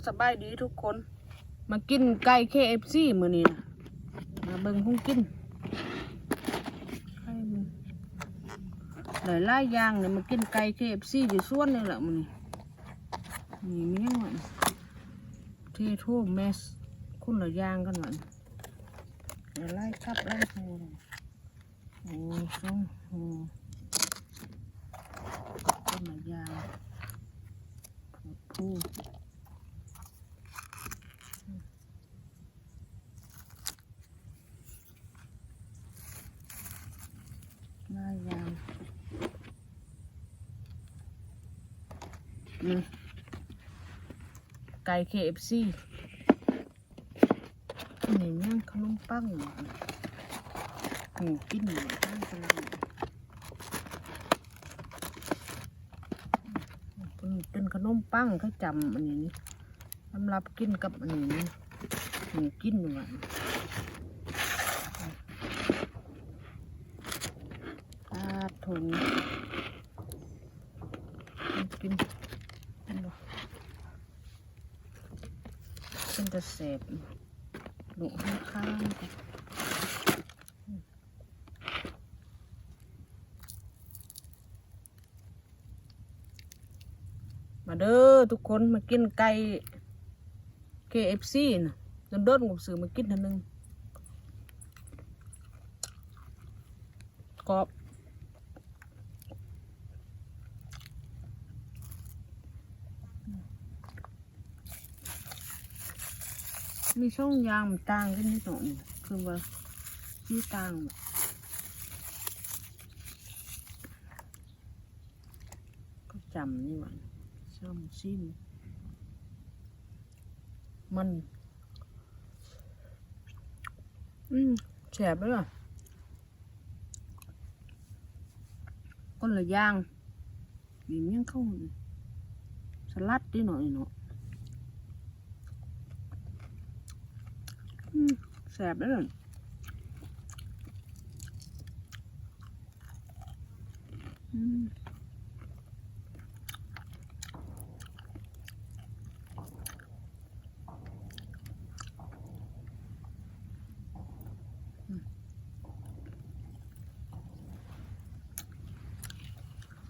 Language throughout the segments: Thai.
สบายดีทุกคนมากินไก่ KFC มื้อนี้นะมาเบิ่งคงกินหลายอย่างเนี่ยมากินไก่ KFC อยู่ส่วนนี่แหละมื้อนี้นี่มีหยังวะเทโทแมสคุณละอย่างกันวะไล่ครับไล่โหโอ้ช่องโหคุณละอย่างผู้หน้ายางไก่ KFC นี่ย่างขนมปังกินหน่อยข้างกันเป็นขนมปังเขาจำอันนี้สำหรับกินกับอันนี้กินหน่อยถุงกินเป็นตะเสบหนุข้างมาเด้อทุกคนมากินไก่ KFC นะโดนกับซื้อมากินทีนึงกรอบมีช่องยางมันต่างกันนิดหน่อยคือว่าที่ต่างก็จำนี่หว่าช่องซิมมันแฉบเลยอ่ะก็เลยย่างมีเมี่ยงเข้าสลัดนิดหน่อยเนาะแสบเลย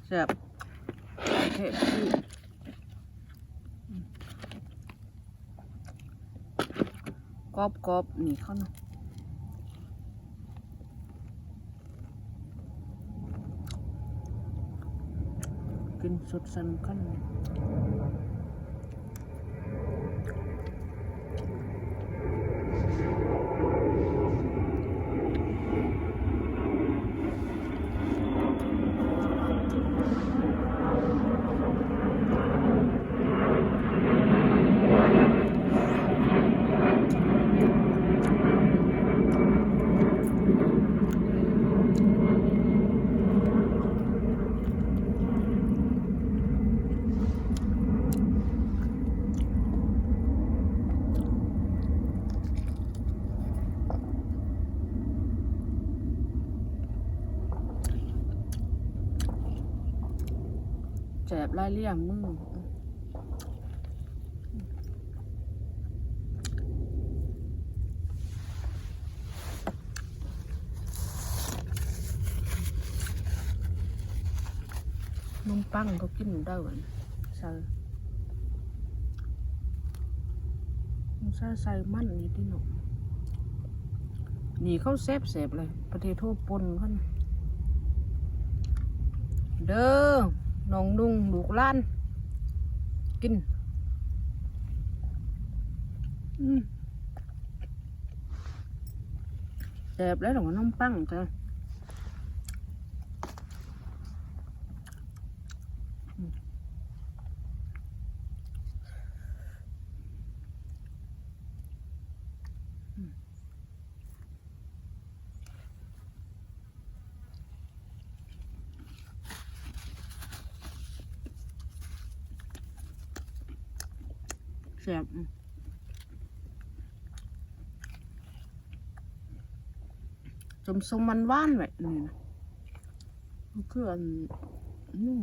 แสบเผ็ดกรอบนี่เขาเนาะกินสดสันกันแสบไล่เลี่ยงมือขนมปังเขากินได้เหมือนใส่มันนี่ที่หนูนี่เขาแสบเลยประเทศโทษปนกันเด้อน้องนุ่งลูกล้านกินแสบแล้วหรอน้ำปังจ้ะแสบสมมันว่านแบบนี้นะคืออันนุ่ง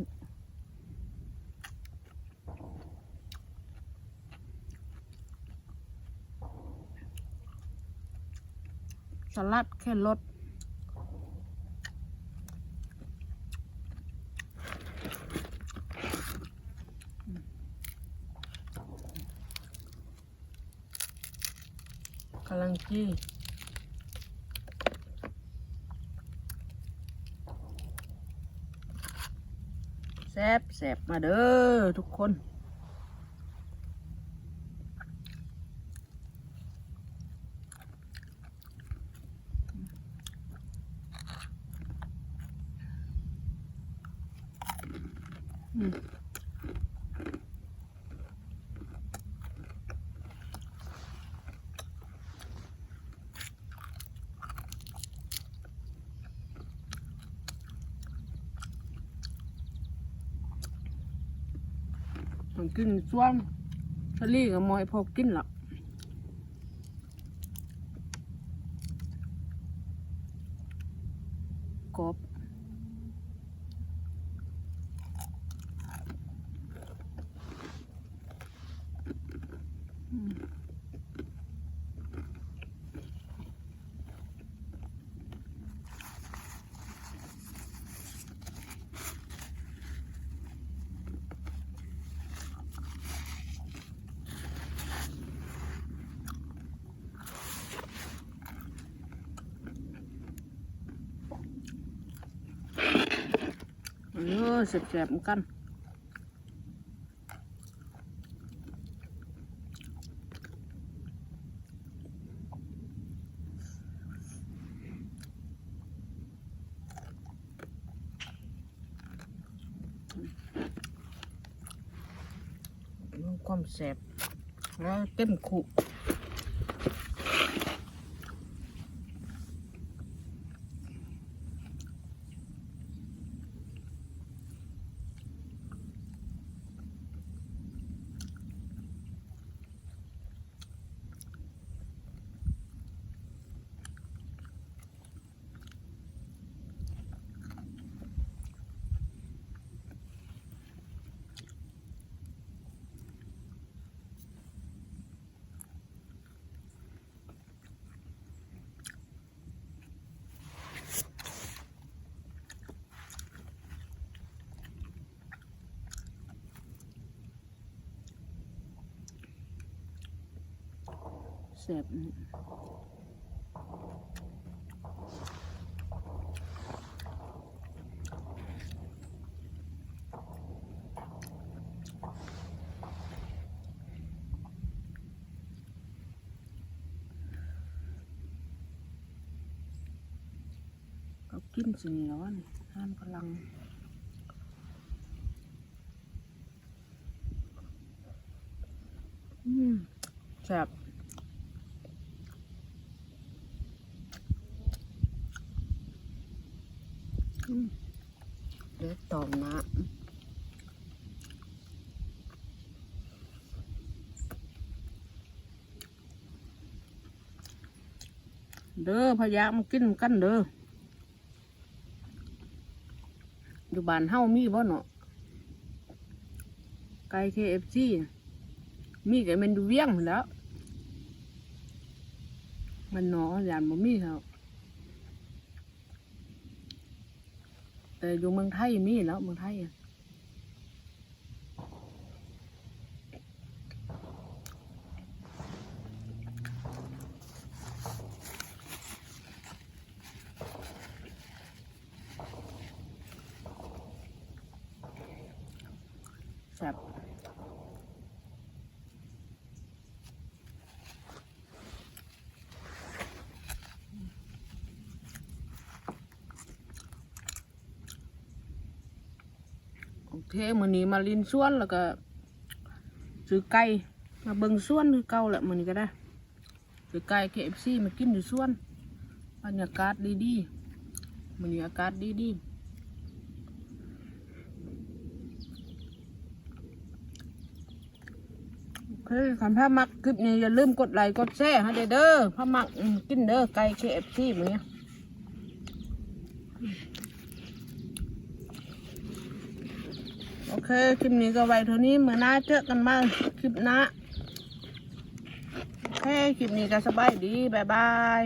สลัดแค่รสกำลังจี้แซ่บแซ่บมาเด้อทุกคนมันกินส่วนทะเลกับมอยพอกินหรอกกบแซ่บๆเหมือนกันความแซ่บแล้วเต็มคุกแซ่บเขากินสิแล้วนี่ทานพลังแซ่บเดี๋ยวตอมนะเด้อพยายามกินกันเด้ออยู่บ้านเฮามีบ่เนาะไก่ KFC มีแต่มันดูเวียงแล้วมันเนาะอย่างบ่มีครับแต่อยู่เมืองไทยมีแล้วเมืองไทยแซ่บโอเคมื้อนี้มาลินสวนแล้วก็ซื้อไก่มาเบิ่งสวนคือเก่าแหละมื้อนี้ก็ได้ซื้อไก่ KFC มากินอยู่สวนบรรยากาศดีๆมื้อนี้อากาศดีๆโอเคคันถ้ามักคลิปนี้อย่าลืมกดไลค์กดแชร์ให้เด้อถ้ามักกินเด้อไก่ KFC มื้อนี้โอเคคลิปนี้ก็ไว้เท่านี้มื้อหน้าเจอกันใหม่คลิปหน้าโอเคคลิปนี้ก็สบายดีบ๊ายบาย